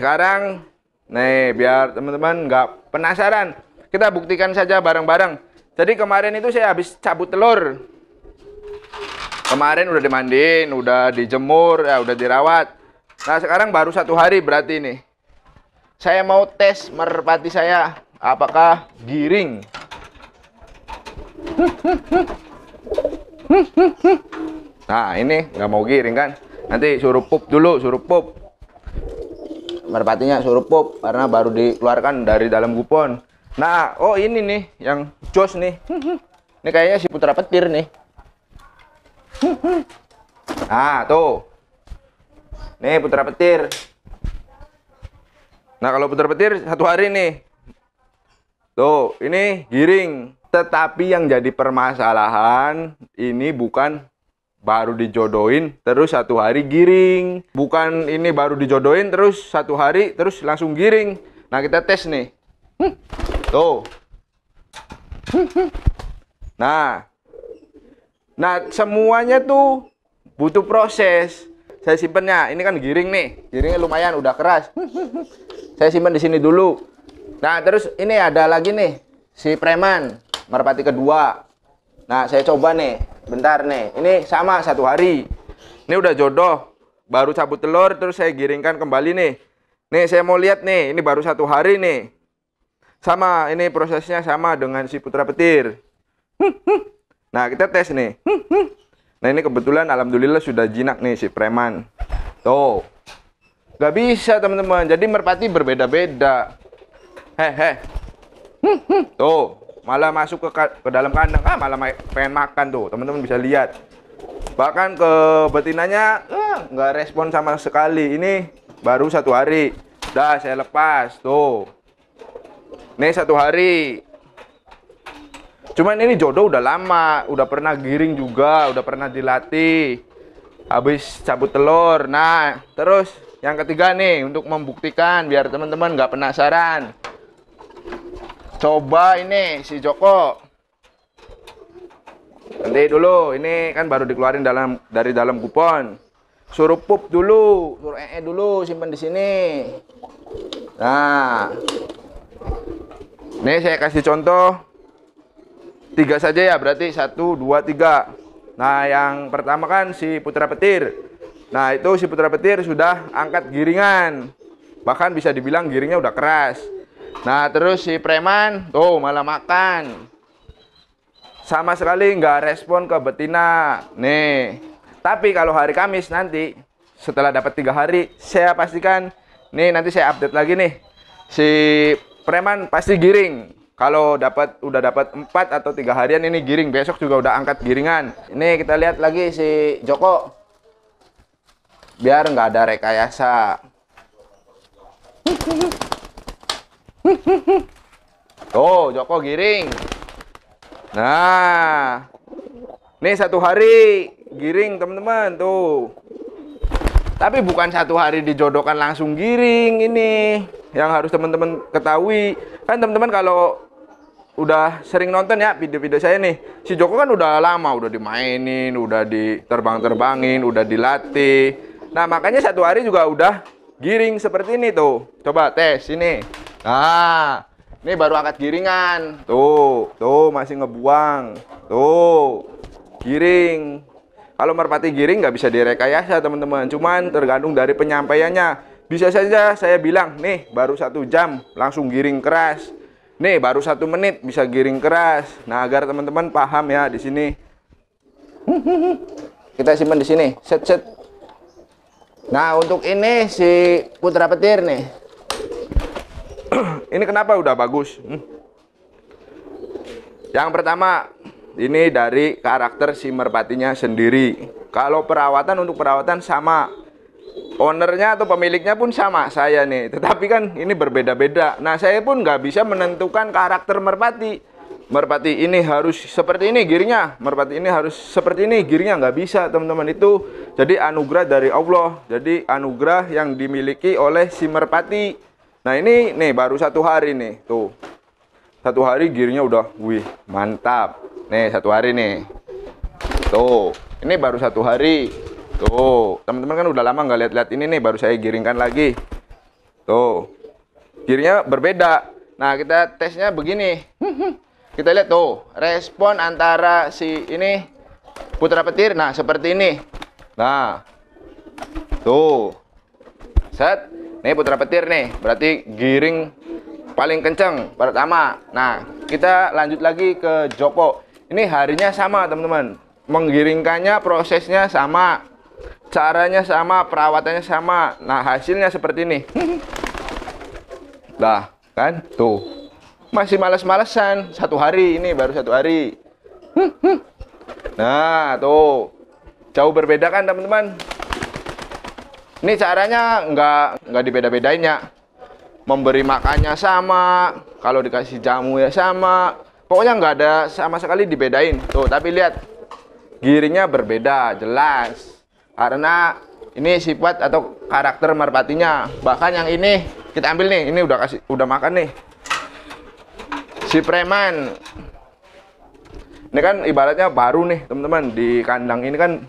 sekarang nih biar teman-teman nggak penasaran, kita buktikan saja bareng-bareng. Jadi kemarin itu saya habis cabut telur. Kemarin udah dimandiin, udah dijemur, ya udah dirawat. Nah sekarang baru 1 hari berarti nih. Saya mau tes merpati saya, apakah giring. Nah ini nggak mau giring kan? Nanti suruh pup dulu, suruh pup. Merpatinya suruh pup karena baru dikeluarkan dari dalam gupon. Nah, oh ini nih yang jos nih. Ini kayaknya si putra petir nih. Nah tuh, nih putra petir. Nah kalau putra petir 1 hari nih. Tuh, ini giring. Tetapi yang jadi permasalahan ini bukan baru dijodohin terus 1 hari giring. Bukan ini baru dijodohin terus 1 hari terus langsung giring. Nah kita tes nih. Tuh. Nah semuanya tuh butuh proses. Saya simpennya. Ini kan giring nih. Giringnya lumayan udah keras. Saya simpan di sini dulu. Nah terus ini ada lagi nih si preman merpati kedua. Nah saya coba nih. Bentar nih, ini sama 1 hari. Ini udah jodoh, baru cabut telur, terus saya giringkan kembali nih. Nih saya mau lihat nih, ini baru 1 hari nih. Sama, ini prosesnya sama dengan si putra petir. Nah kita tes nih. Nah ini kebetulan alhamdulillah sudah jinak nih si preman. Tuh, gak bisa teman-teman. Jadi merpati berbeda-beda. Hehe. Tuh. Malah masuk ke dalam kandang, malah pengen makan tuh, teman-teman bisa lihat. Bahkan ke betinanya nggak respon sama sekali. Ini baru 1 hari, dah saya lepas tuh. Ini 1 hari. Cuman ini jodoh udah lama, udah pernah giring juga, udah pernah dilatih. Habis cabut telur. Nah terus yang ketiga nih untuk membuktikan biar teman-teman nggak penasaran. Coba ini si Joko. Nanti dulu, ini kan baru dikeluarin dari dalam kupon. Suruh pup dulu, suruh dulu, simpan di sini. Nah, ini saya kasih contoh 3 saja ya, berarti 1, 2, 3. Nah, yang pertama kan si putra petir. Nah, itu si putra petir sudah angkat giringan. Bahkan bisa dibilang giringnya udah keras. Nah terus si preman tuh malah makan. Sama sekali nggak respon ke betina. Nih. Tapi kalau hari Kamis nanti setelah dapat 3 hari, saya pastikan nih nanti saya update lagi nih. Si preman pasti giring. Kalau udah dapat 4 atau 3 harian ini giring, besok juga udah angkat giringan. Ini kita lihat lagi si Joko. Biar nggak ada rekayasa. Tuh, Joko giring. Nah, nih 1 hari giring teman-teman tuh. Tapi bukan 1 hari dijodohkan langsung giring ini. Yang harus teman-teman ketahui. Kan teman-teman kalau udah sering nonton ya video-video saya nih. Si Joko kan udah lama, udah dimainin, udah diterbang-terbangin, udah dilatih. Nah, makanya 1 hari juga udah giring seperti ini tuh. Coba tes ini. Nah, ini baru angkat giringan. Tuh masih ngebuang. Tuh, giring. Kalau merpati giring nggak bisa direkayasa teman-teman. Cuman tergantung dari penyampaiannya. Bisa saja saya bilang, nih baru 1 jam langsung giring keras. Nih baru 1 menit bisa giring keras. Nah agar teman-teman paham ya di sini. Kita simpan di sini. Set. Nah untuk ini si putra petir nih. Ini kenapa udah bagus? Yang pertama, ini dari karakter si merpatinya sendiri. Kalau untuk perawatan sama. Ownernya atau pemiliknya pun sama, saya nih. Tetapi kan ini berbeda-beda. Nah, saya pun nggak bisa menentukan karakter merpati. Merpati ini harus seperti ini giringnya. Merpati ini harus seperti ini giringnya. Nggak bisa, teman-teman. Itu jadi anugerah dari Allah. Jadi anugerah yang dimiliki oleh si merpati. Nah ini nih baru 1 hari nih, tuh 1 hari giringnya udah, wih mantap. Nih 1 hari nih, tuh ini baru 1 hari, tuh teman-teman kan udah lama nggak lihat-lihat ini nih, baru saya giringkan lagi, Tuh. Giringnya berbeda. Nah, kita tesnya begini. Kita lihat tuh, respon antara si ini putra petir. Nah, seperti ini. Nah. Tuh. Set. Nih putra petir nih. Berarti giring paling kenceng pertama. Nah, kita lanjut lagi ke Joko. Ini harinya sama, teman-teman. Menggiringkannya prosesnya sama. Caranya sama, perawatannya sama. Nah, hasilnya seperti ini. Lah, kan? Tuh. Masih males-malesan. 1 hari, ini baru 1 hari. Nah, tuh. Jauh berbeda kan, teman-teman? Ini caranya nggak dibeda-bedain ya. Memberi makannya sama. Kalau dikasih jamu ya sama. Pokoknya nggak ada sama sekali dibedain. Tuh, tapi lihat. Giringnya berbeda, jelas. Karena ini sifat atau karakter merpatinya. Bahkan yang ini kita ambil nih, ini udah makan nih. Si preman. Ini kan ibaratnya baru nih, teman-teman. Di kandang ini kan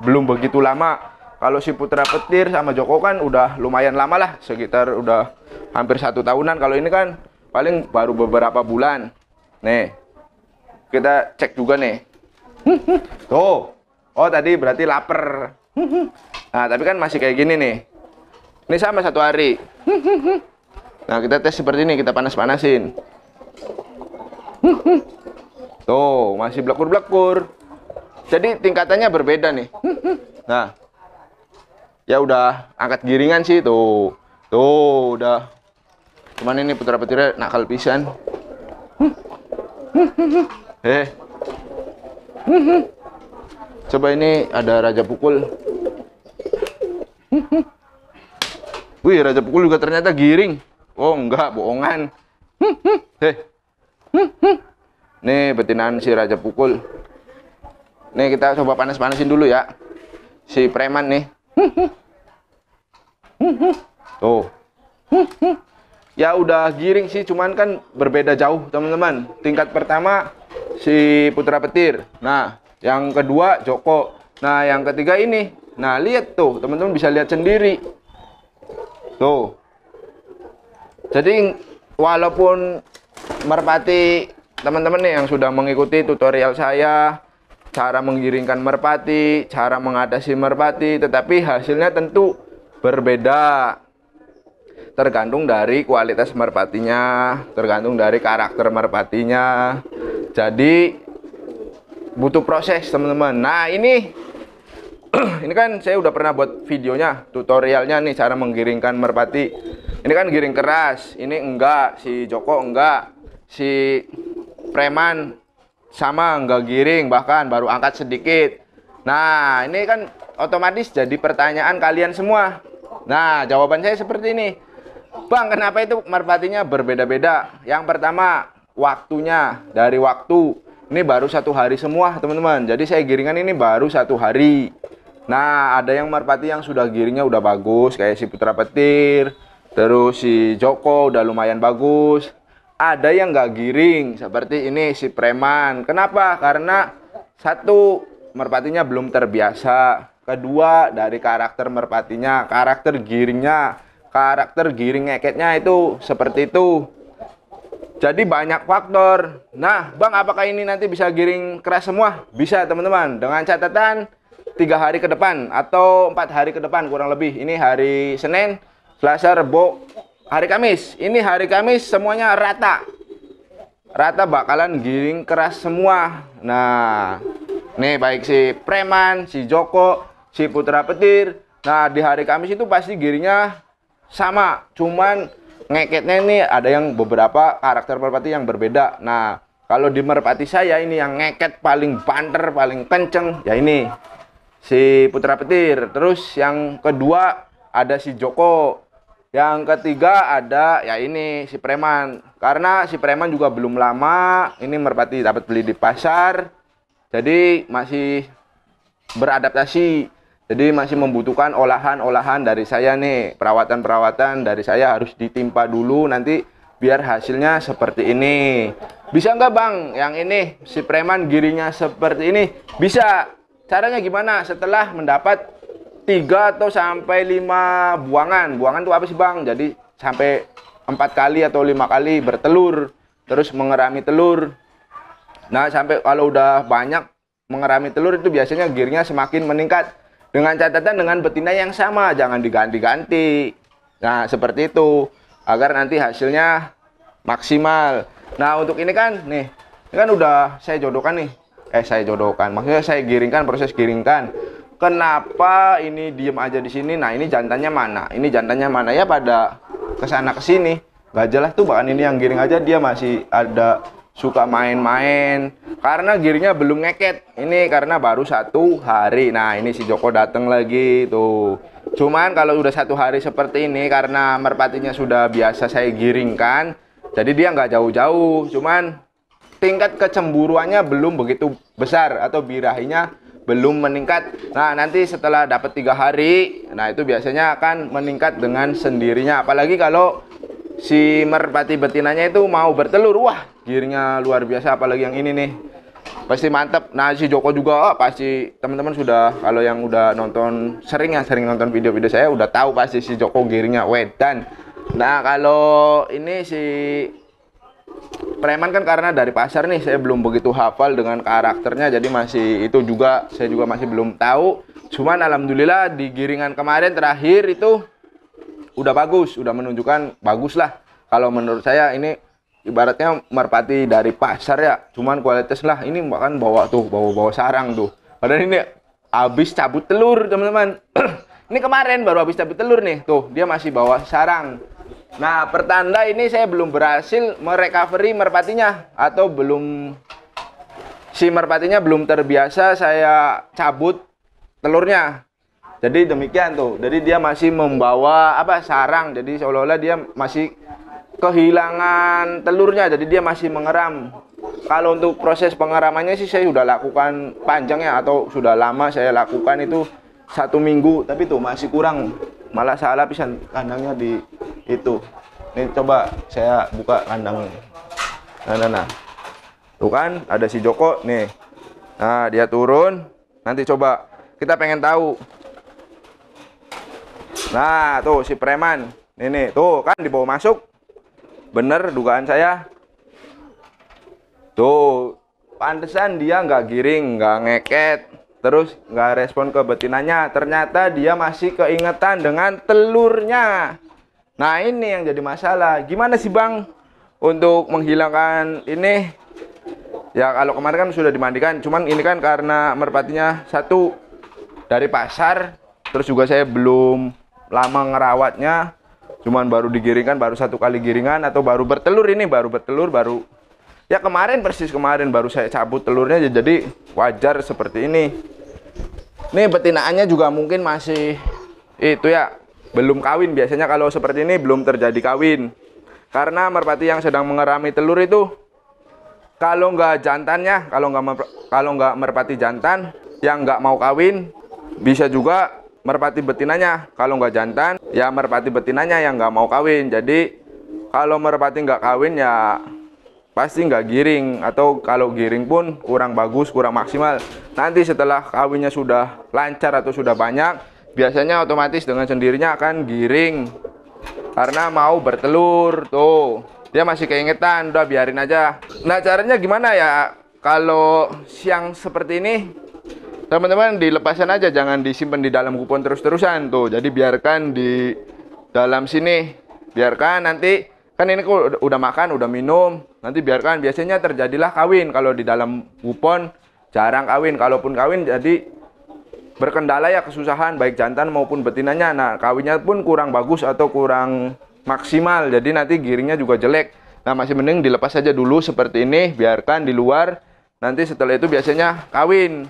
belum begitu lama. Kalau si putra petir sama Joko kan udah lumayan lama lah, sekitar udah hampir 1 tahunan. Kalau ini kan paling baru beberapa bulan. Nih. Kita cek juga nih. Tuh. Oh, tadi berarti lapar. Nah, tapi kan masih kayak gini nih. Ini sama 1 hari. Nah, kita tes seperti ini, kita panas-panasin. Tuh, masih blekur-blekur. Jadi tingkatannya berbeda nih. Nah, ya udah angkat giringan sih tuh. Tuh, udah. Cuman ini putra petirnya nakal pisan. Coba ini ada raja pukul. Wih, raja pukul juga ternyata giring. Oh, enggak, bohongan. Nih betinan si raja pukul. Nih kita coba panas-panasin dulu ya. Si preman nih. Tuh. Ya udah giring sih, cuman kan berbeda jauh, teman-teman. Tingkat pertama si putra petir. Nah, yang kedua Joko. Nah, yang ketiga ini. Nah, lihat tuh, teman-teman bisa lihat sendiri. Tuh. Jadi walaupun merpati teman-teman nih yang sudah mengikuti tutorial saya, cara menggiringkan merpati, cara mengatasi merpati, tetapi hasilnya tentu berbeda. Tergantung dari kualitas merpatinya, tergantung dari karakter merpatinya. Jadi butuh proses, teman-teman. Nah, ini ini kan saya udah pernah buat videonya, tutorialnya nih cara menggiringkan merpati. Ini kan giring keras, ini enggak, si Joko enggak, si preman sama enggak giring, bahkan baru angkat sedikit. Nah, ini kan otomatis jadi pertanyaan kalian semua. Nah, jawaban saya seperti ini. Bang, kenapa itu merpatinya berbeda-beda? Yang pertama, waktunya. Dari waktu, ini baru 1 hari semua, teman-teman. Jadi saya giringan ini baru 1 hari. Nah, ada yang merpati yang sudah giringnya udah bagus, kayak si putra petir. Terus si Joko udah lumayan bagus. Ada yang nggak giring, seperti ini si preman. Kenapa? Karena 1, merpatinya belum terbiasa. Kedua, dari karakter merpatinya, karakter giringnya, karakter giring ngeketnya itu seperti itu. Jadi banyak faktor. Nah, Bang, apakah ini nanti bisa giring keras semua? Bisa, teman-teman. Dengan catatan 3 hari ke depan atau 4 hari ke depan kurang lebih. Ini hari Senin, Selasa, Rabu, hari Kamis. Ini hari Kamis semuanya rata. Rata bakalan giring keras semua. Nah, nih baik si preman, si Joko, si putra petir. Nah, di hari Kamis itu pasti giringnya sama. Cuman ngeketnya ini ada yang beberapa karakter merpati yang berbeda. Nah, kalau di merpati saya ini yang ngeket paling banter, paling kenceng, ya ini si putra petir. Terus yang kedua ada si Joko. Yang ketiga ada ya ini si preman. Karena si preman juga belum lama ini merpati dapat beli di pasar. Jadi masih beradaptasi. Jadi masih membutuhkan olahan-olahan dari saya nih. Perawatan-perawatan dari saya harus ditimpa dulu nanti biar hasilnya seperti ini. Bisa nggak, Bang? Yang ini si preman giringnya seperti ini? Bisa. Caranya gimana? Setelah mendapat 3 atau sampai 5 buangan. Buangan itu apa sih, Bang? Jadi sampai 4 kali atau 5 kali bertelur, terus mengerami telur. Nah, sampai kalau udah banyak mengerami telur itu biasanya gearnya semakin meningkat. Dengan catatan dengan betina yang sama, jangan diganti-ganti. Nah, seperti itu agar nanti hasilnya maksimal. Nah, untuk ini kan nih, ini kan udah saya jodohkan nih. Maksudnya saya giringkan, proses giringkan. Kenapa ini diem aja di sini? Nah, ini jantannya mana? Ini jantannya mana? Ya pada kesana kesini. Gak jelas tuh, bahkan ini yang giring aja dia masih ada suka main-main. Karena giringnya belum ngeket. Ini karena baru 1 hari. Nah, ini si Joko datang lagi tuh. Cuman kalau udah 1 hari seperti ini, karena merpatinya sudah biasa saya giringkan, jadi dia nggak jauh-jauh. Cuman tingkat kecemburuannya belum begitu besar atau birahinya belum meningkat. Nah, nanti setelah dapat 3 hari, nah itu biasanya akan meningkat dengan sendirinya. Apalagi kalau si merpati betinanya itu mau bertelur, wah giringnya luar biasa. Apalagi yang ini nih, pasti mantap. Nah, si Joko juga pasti teman-teman sudah, kalau yang udah nonton sering nonton video-video saya udah tahu pasti si Joko giringnya wedan. Nah, kalau ini si preman kan karena dari pasar nih, saya belum begitu hafal dengan karakternya, jadi masih itu juga saya juga masih belum tahu. Cuman alhamdulillah di giringan kemarin terakhir itu udah bagus, udah menunjukkan bagus lah. Kalau menurut saya ini ibaratnya merpati dari pasar ya, cuman kualitas lah. Ini bahkan bawa sarang tuh. Padahal ini habis cabut telur, teman-teman. Ini kemarin baru habis cabut telur nih, tuh dia masih bawa sarang. Nah, pertanda ini saya belum berhasil merecovery merpatinya, atau si merpatinya belum terbiasa saya cabut telurnya. Jadi demikian tuh. Jadi dia masih membawa sarang. Jadi seolah-olah dia masih kehilangan telurnya. Jadi dia masih mengeram. Kalau untuk proses pengeramannya sih saya sudah lakukan panjang ya, atau sudah lama saya lakukan itu 1 minggu. Tapi tuh masih kurang. Malah salah pisan kandangnya di itu. Ini coba saya buka kandang. Nah. Tuh kan ada si Joko nih. Nah, dia turun. Nanti coba kita pengen tahu. Nah, tuh si preman. Ini tuh kan dibawa masuk. Bener dugaan saya. Tuh, pantesan dia nggak giring, nggak ngeket. Terus nggak respon ke betinanya. Ternyata dia masih keingetan dengan telurnya. Nah, ini yang jadi masalah. Gimana sih Bang untuk menghilangkan ini? Ya kalau kemarin kan sudah dimandikan. Cuman ini kan karena merpatinya 1 dari pasar. Terus juga saya belum lama ngerawatnya. Cuman baru digiringkan, baru 1 kali giringan. Atau baru bertelur ini, baru ya persis kemarin baru saya cabut telurnya. Jadi wajar seperti ini. Nih betinaannya juga mungkin masih itu ya, belum kawin. Biasanya kalau seperti ini belum terjadi kawin. Karena merpati yang sedang mengerami telur itu, kalau nggak jantannya, kalau nggak merpati jantan yang nggak mau kawin, bisa juga merpati betinanya. Kalau nggak jantan, ya merpati betinanya yang nggak mau kawin. Jadi kalau merpati nggak kawin ya pasti nggak giring, atau kalau giring pun kurang bagus, kurang maksimal. Nanti setelah kawinnya sudah lancar atau sudah banyak, biasanya otomatis dengan sendirinya akan giring karena mau bertelur. Tuh dia masih keingetan, udah biarin aja. Nah, caranya gimana ya kalau siang seperti ini? Teman-teman dilepasan aja, jangan disimpan di dalam kupon terus-terusan tuh. Jadi biarkan di dalam sini, biarkan nanti. Kan ini kok udah makan, udah minum, nanti biarkan. Biasanya terjadilah kawin. Kalau di dalam kupon jarang kawin. Kalaupun kawin jadi berkendala ya, kesusahan baik jantan maupun betinanya. Nah, kawinnya pun kurang bagus atau kurang maksimal. Jadi nanti giringnya juga jelek. Nah, masih mending dilepas saja dulu seperti ini, biarkan di luar. Nanti setelah itu biasanya kawin.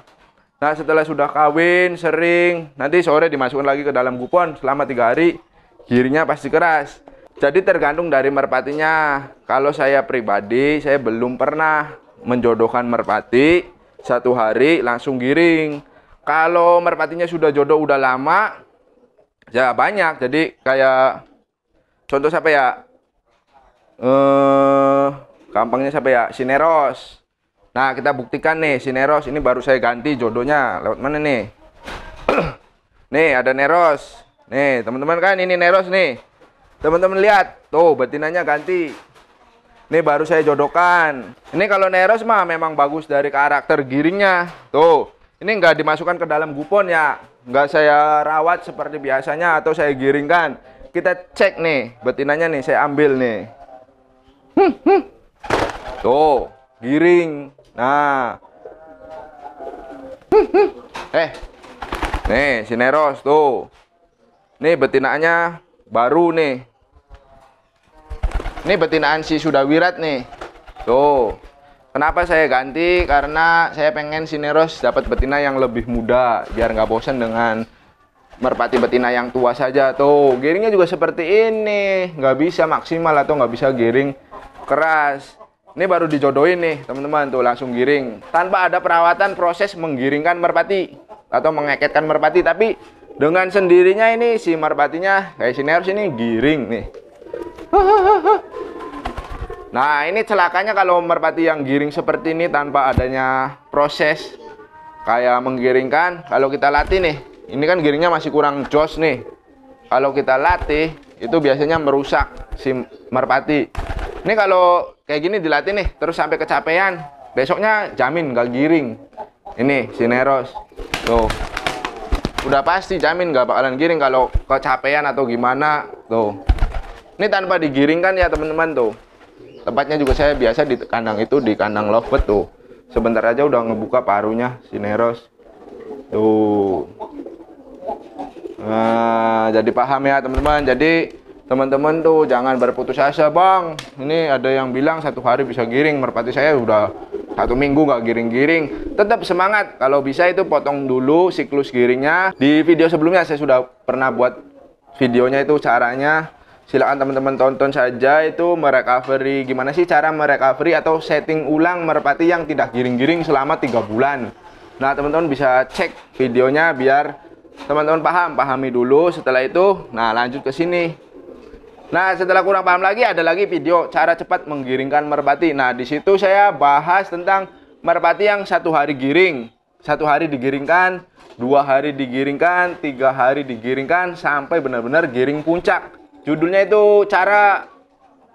Nah, setelah sudah kawin sering, nanti sore dimasukkan lagi ke dalam kupon selama 3 hari. Giringnya pasti keras. Jadi tergantung dari merpatinya. Kalau saya pribadi, saya belum pernah menjodohkan merpati 1 hari langsung giring. Kalau merpatinya sudah jodoh udah lama, ya banyak. Jadi kayak contoh siapa ya? Gampangnya siapa ya? Sineros. Nah, kita buktikan nih Sineros. Ini baru saya ganti jodohnya. Lewat mana nih? Nih ada Neros. Nih teman-teman kan ini Neros nih. Teman-teman lihat, tuh betinanya ganti. Ini baru saya jodohkan. Ini kalau Neros mah memang bagus dari karakter giringnya. Tuh, ini nggak dimasukkan ke dalam gupon ya. Nggak saya rawat seperti biasanya atau saya giringkan. Kita cek nih, betinanya nih saya ambil nih. Tuh, giring. Nah. Nih, si Neros tuh. Nih betinanya baru nih. Ini betinaan si Sudawirat nih. Tuh. Kenapa saya ganti? Karena saya pengen si Neros dapat betina yang lebih muda, biar nggak bosan dengan merpati betina yang tua saja. Tuh, giringnya juga seperti ini. Nggak bisa maksimal atau nggak bisa giring keras. Ini baru dijodohin nih, teman-teman. Tuh, langsung giring. Tanpa ada perawatan proses menggiringkan merpati atau mengeketkan merpati. Tapi dengan sendirinya ini si merpatinya, kayak si Neros ini giring nih. Nah, ini celakanya kalau merpati yang giring seperti ini tanpa adanya proses kayak menggiringkan. Kalau kita latih nih, ini kan giringnya masih kurang jos nih. Kalau kita latih, itu biasanya merusak si merpati. Ini kalau kayak gini dilatih nih, terus sampai kecapean, besoknya jamin nggak giring. Ini si Neros, tuh. Udah pasti jamin nggak bakalan giring kalau kecapean atau gimana, tuh. Ini tanpa digiringkan ya teman-teman tuh. Tempatnya juga saya biasa di kandang itu, di kandang lovebird tuh. Sebentar aja udah ngebuka parunya si Neros. Tuh. Nah, jadi paham ya teman-teman. Jadi teman-teman tuh jangan berputus asa, Bang. Ini ada yang bilang 1 hari bisa giring. Merpati saya udah 1 minggu nggak giring-giring. Tetap semangat. Kalau bisa itu potong dulu siklus giringnya. Di video sebelumnya saya sudah pernah buat videonya itu caranya. Silakan teman-teman tonton saja itu merecovery. Gimana sih cara merecovery atau setting ulang merpati yang tidak giring-giring selama 3 bulan. Nah, teman-teman bisa cek videonya biar teman-teman pahami dulu. Setelah itu, nah lanjut ke sini. Nah, setelah kurang paham lagi, ada lagi video cara cepat menggiringkan merpati. Nah, di situ saya bahas tentang merpati yang 1 hari giring, 1 hari digiringkan, 2 hari digiringkan, 3 hari digiringkan, sampai benar-benar giring puncak. Judulnya itu cara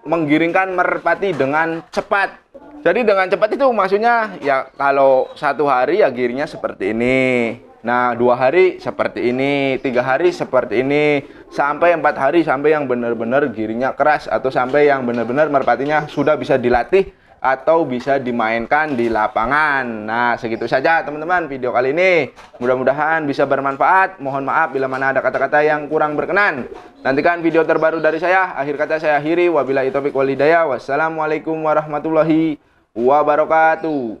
menggiringkan merpati dengan cepat. Jadi dengan cepat itu maksudnya ya kalau 1 hari ya giringnya seperti ini. Nah, 2 hari seperti ini, 3 hari seperti ini, sampai 4 hari sampai yang benar-benar giringnya keras atau sampai yang benar-benar merpatinya sudah bisa dilatih atau bisa dimainkan di lapangan. Nah, segitu saja teman-teman video kali ini. Mudah-mudahan bisa bermanfaat. Mohon maaf bila mana ada kata-kata yang kurang berkenan. Nantikan video terbaru dari saya. Akhir kata saya akhiri. Wabillahi taufiq wal hidayah. Wassalamualaikum warahmatullahi wabarakatuh.